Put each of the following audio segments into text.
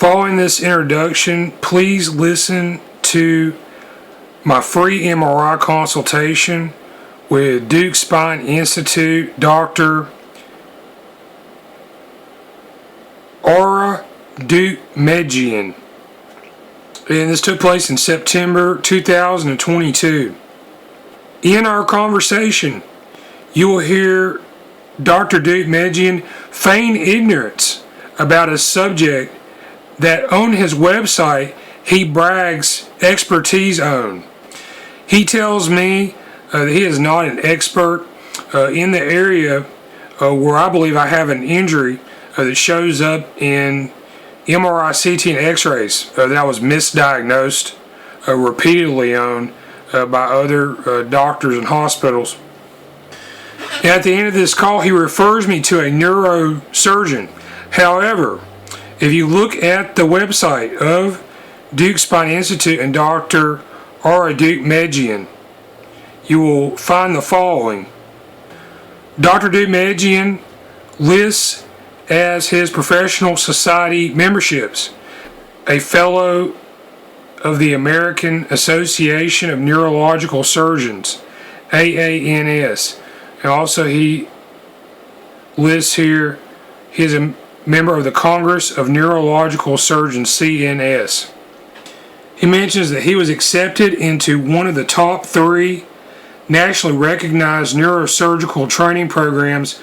Following this introduction, please listen to my free MRI consultation with Duke Spine Institute, Dr. Deukmedjian. And this took place in September 2022. In our conversation, you will hear Dr. Deukmedjian feign ignorance about a subject that on his website he brags expertise on. He tells me that he is not an expert in the area where I believe I have an injury that shows up in MRI, CT, and X-rays that I was misdiagnosed repeatedly on by other doctors and hospitals. And at the end of this call, he refers me to a neurosurgeon. However, if you look at the website of Duke Spine Institute and Dr. Deukmedjian, you will find the following. Dr. Deukmedjian lists as his professional society memberships a fellow of the American Association of Neurological Surgeons, AANS. And also he lists here he is a member of the Congress of Neurological Surgeons, CNS. He mentions that he was accepted into one of the top 3 nationally recognized neurosurgical training programs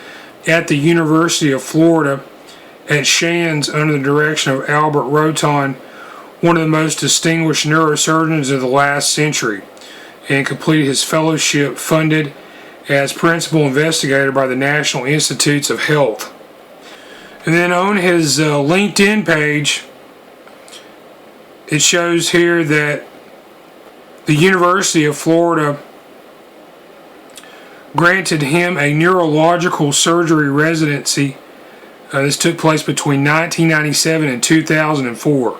at the University of Florida at Shands under the direction of Albert Roton, one of the most distinguished neurosurgeons of the last century, and completed his fellowship funded as principal investigator by the National Institutes of Health. And then on his LinkedIn page, it shows here that the University of Florida granted him a neurological surgery residency. This took place between 1997 and 2004.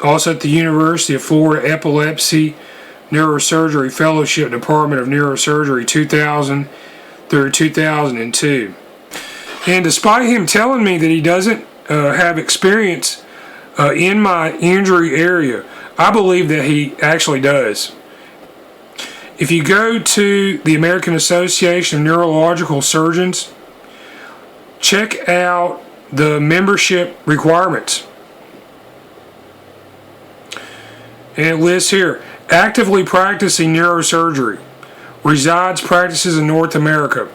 Also at the University of Florida Epilepsy Neurosurgery Fellowship Department of Neurosurgery 2000 through 2002. And despite him telling me that he doesn't have experience in my injury area, I believe that he actually does. If you go to the American Association of Neurological Surgeons, check out the membership requirements. And it lists here, actively practicing neurosurgery, resides, practices in North America,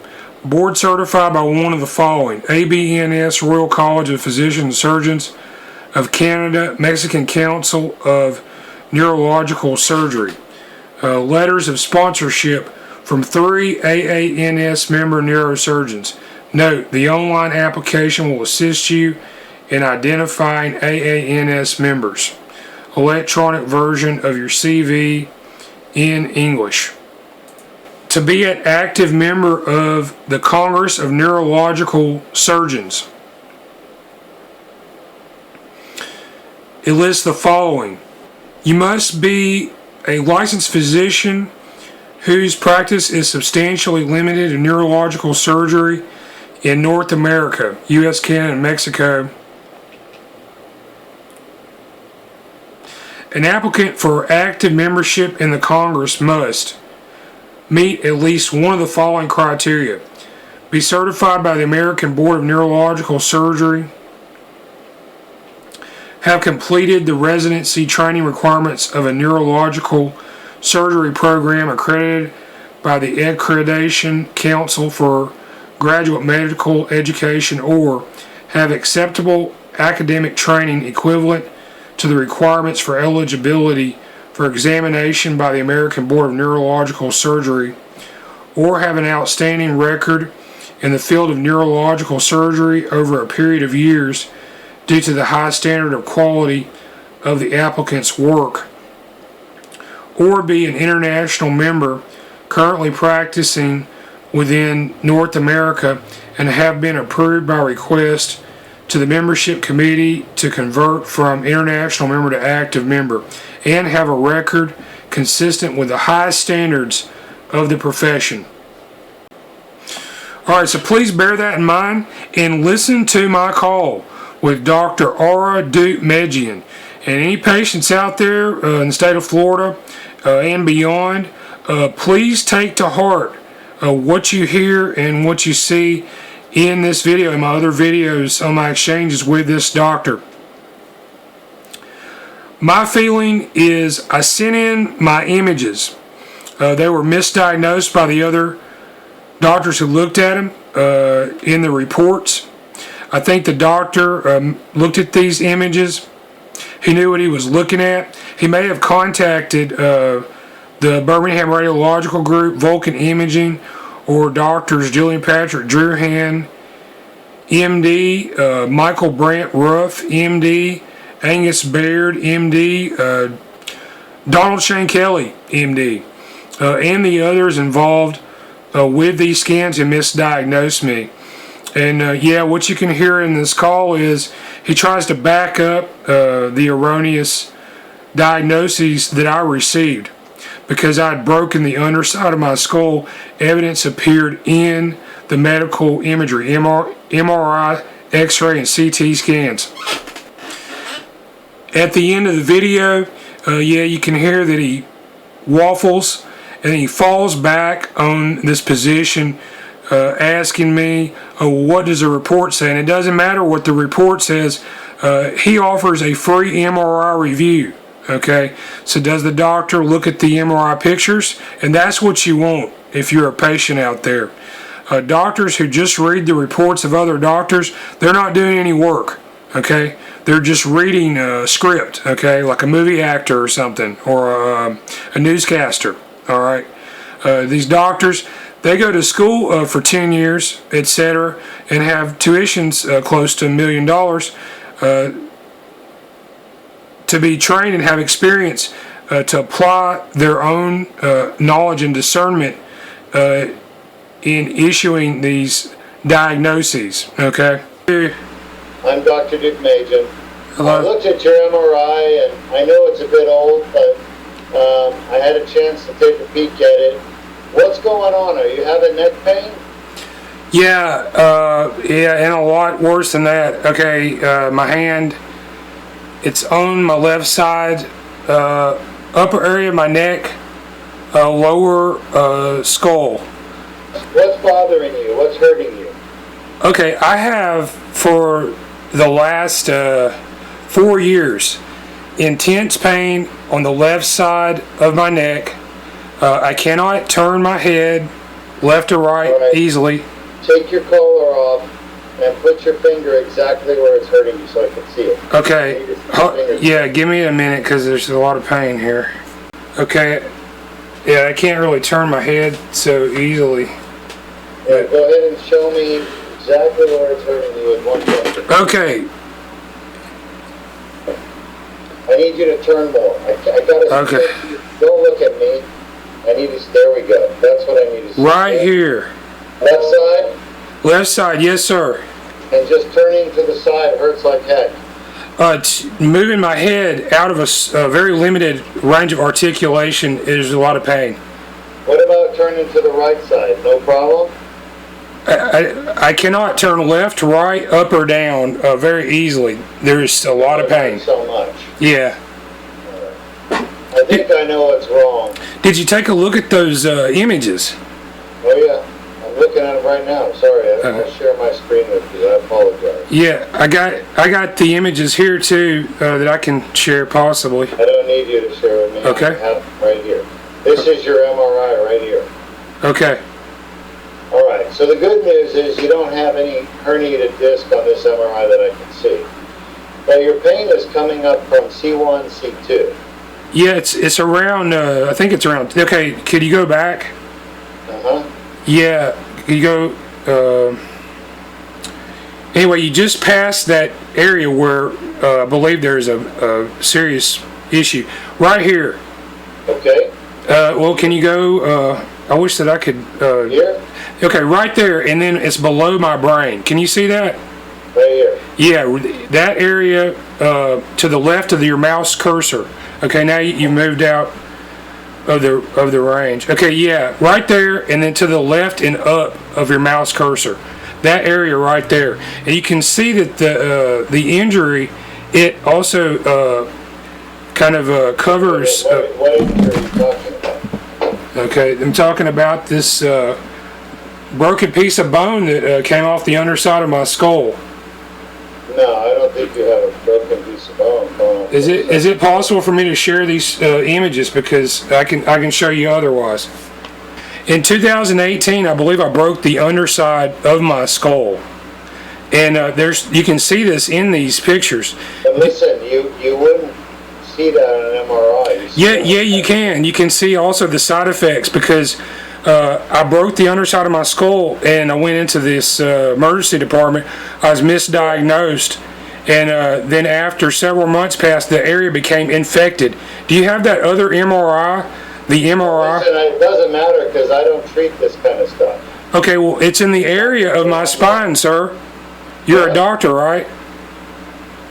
board certified by one of the following: ABNS, Royal College of Physicians and Surgeons of Canada, Mexican Council of Neurological Surgery. Letters of sponsorship from 3 AANS member neurosurgeons. Note, the online application will assist you in identifying AANS members. Electronic version of your CV in English. To be an active member of the Congress of Neurological Surgeons, it lists the following. You must be a licensed physician whose practice is substantially limited to neurological surgery in North America, U.S., Canada, and Mexico. An applicant for active membership in the Congress must meet at least one of the following criteria: be certified by the American Board of Neurological Surgery, have completed the residency training requirements of a neurological surgery program accredited by the Accreditation Council for Graduate Medical Education, or have acceptable academic training equivalent to the requirements for eligibility for examination by the American Board of Neurological Surgery, or have an outstanding record in the field of neurological surgery over a period of years due to the high standard of quality of the applicant's work, or be an international member currently practicing within North America and have been approved by request to the membership committee to convert from international member to active member, and have a record consistent with the highest standards of the profession. Alright, so please bear that in mind and listen to my call with Dr. Deukmedjian. And any patients out there in the state of Florida and beyond, please take to heart what you hear and what you see in this video and my other videos on my exchanges with this doctor. My feeling is I sent in my images. They were misdiagnosed by the other doctors who looked at them in the reports. I think the doctor looked at these images. He knew what he was looking at. He may have contacted the Birmingham Radiological Group, Vulcan Imaging, or doctors Julian Patrick Drearhan, MD, Michael Brandt Ruff, MD, Angus Baird, MD, Donald Shane Kelly, MD, and the others involved with these scans and misdiagnosed me. And yeah, what you can hear in this call is he tries to back up the erroneous diagnoses that I received. Because I had broken the underside of my skull, evidence appeared in the medical imagery, MRI, X-ray, and CT scans. At the end of the video, yeah, you can hear that he waffles and he falls back on this position, asking me, what does the report say? And it doesn't matter what the report says. He offers a free MRI review. Okay, so does the doctor look at the MRI pictures? And that's what you want if you're a patient out there. Doctors who just read the reports of other doctors, they're not doing any work. Okay, they're just reading a script. Okay, like a movie actor or something, or a newscaster. All right, these doctors, they go to school for 10 years, etc., and have tuitions close to $1 million. To be trained and have experience to apply their own knowledge and discernment in issuing these diagnoses. Okay. I'm Dr. Deukmedjian. Hello. I looked at your MRI, and I know it's a bit old, but I had a chance to take a peek at it. What's going on? Are you having neck pain? Yeah, and a lot worse than that. Okay, my hand. It's on my left side, upper area of my neck, lower skull. What's bothering you? What's hurting you? Okay, I have for the last 4 years intense pain on the left side of my neck. I cannot turn my head left or right easily. Take your collar off and put your finger exactly where it's hurting you so I can see it. Okay. Yeah, give me a minute because there's a lot of pain here. Okay. Yeah, I can't really turn my head so easily. Yeah, go ahead and show me exactly where it's hurting you with one finger. Okay. I need you to turn more. I gotta. Okay. Don't look at me. I need to. There we go. That's what I need to see. Right here. Left side. Left side, yes, sir. And just turning to the side hurts like heck. Moving my head out of a very limited range of articulation is a lot of pain. What about turning to the right side? No problem? I cannot turn left, right, up, or down very easily. There's a lot of pain. So much. Yeah. I think I know what's wrong. Did you take a look at those images? Oh yeah. I'm looking at them right now. Sorry, I don't want to share my screen with you. I apologize. Yeah, I got the images here too that I can share possibly. I don't need you to share with me. Okay. I have them right here. This is your MRI right here. Okay. All right. So the good news is you don't have any herniated disc on this MRI that I can see. Now your pain is coming up from C1, C2. Yeah, it's around. I think it's around. Okay, could you go back? Yeah, you go. Anyway, you just passed that area where I believe there's a serious issue. Right here. Okay. Well, can you go? I wish that I could. Here? Okay, right there, and then it's below my brain. Can you see that? Right here. Yeah, that area to the left of your mouse cursor. Okay, now you moved out of the range. Okay, yeah, right there, and then to the left and up of your mouse cursor. that area right there, and you can see that the injury, it also kind of covers. What injury are you talking about? Okay, I'm talking about this broken piece of bone that came off the underside of my skull. No, I don't think you have a broken piece of bone going on. Is it possible for me to share these images, because I can show you otherwise? In 2018, I believe I broke the underside of my skull, and you can see this in these pictures. But listen, you wouldn't see that on an MRI. Yeah, you can. You can see also the side effects, because I broke the underside of my skull and I went into this emergency department. I was misdiagnosed, and then after several months passed, the area became infected. Do you have that other MRI? The MRI? Listen, it doesn't matter because I don't treat this kind of stuff. Okay, well, it's in the area of my spine, sir. You're a doctor, right?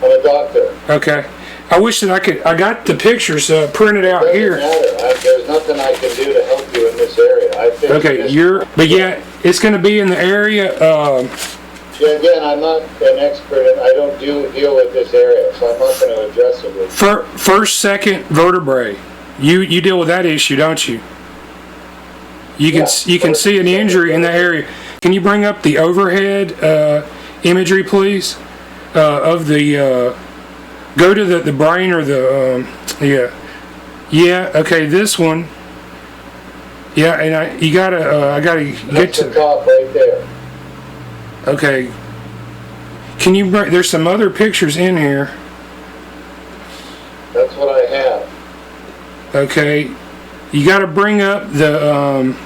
I'm a doctor. Okay. I wish that I got the pictures printed out here. It doesn't matter. There's nothing I can do to help you in this area. Okay, but yeah, it's going to be in the area. Again, I'm not an expert, and I don't deal with this area, so I'm not going to address it with you. First, second vertebrae. You deal with that issue, don't you? You can see an injury in the area. Can you bring up the overhead imagery, please? Of the go to the brain or the yeah. Okay, this one. Yeah, and I gotta get to the top right there. Okay. Can you bring? There's some other pictures in here. That's what I have. Okay, you got to bring up the.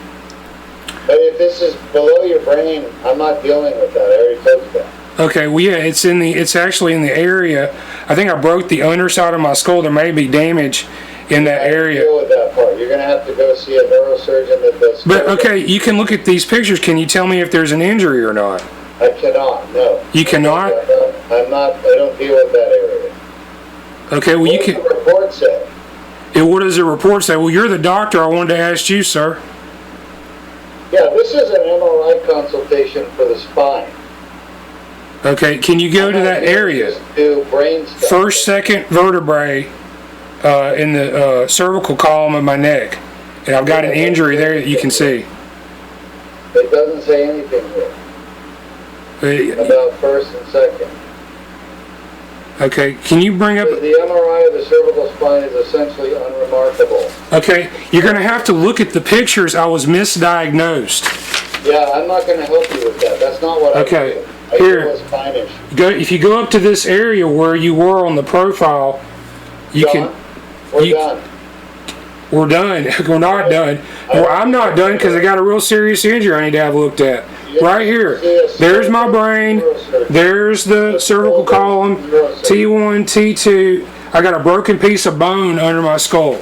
But if this is below your brain, I'm not dealing with that. I already told you that. Okay, well, yeah, it's actually in the area. I think I broke the underside of my skull. There may be damage in that area. Deal with that part. You're going to have to go see a neurosurgeon that does. But okay, you can look at these pictures. Can you tell me if there's an injury or not? I cannot. No. You cannot. I'm not. I don't deal with that area. Okay, well, you can. What does the report say? What does the report say? Well, you're the doctor. I wanted to ask you, sir. Yeah, this is an MRI consultation for the spine. Okay, can you go to that area? Do brain stuff. First, second vertebrae in the cervical column of my neck, and I've got an injury there that you can see. It doesn't say anything here about first and second. Okay, can you bring up... The MRI of the cervical spine is essentially unremarkable. Okay, you're going to have to look at the pictures. I was misdiagnosed. Yeah, I'm not going to help you with that. That's not what I do. Here, spine issue. if you go up to this area where you were on the profile, you can... We're done. We're done. We're not done. Well, I'm not done because I got a real serious injury I need to have looked at. Right here. There's my brain. There's the cervical column. T1, T2. I got a broken piece of bone under my skull.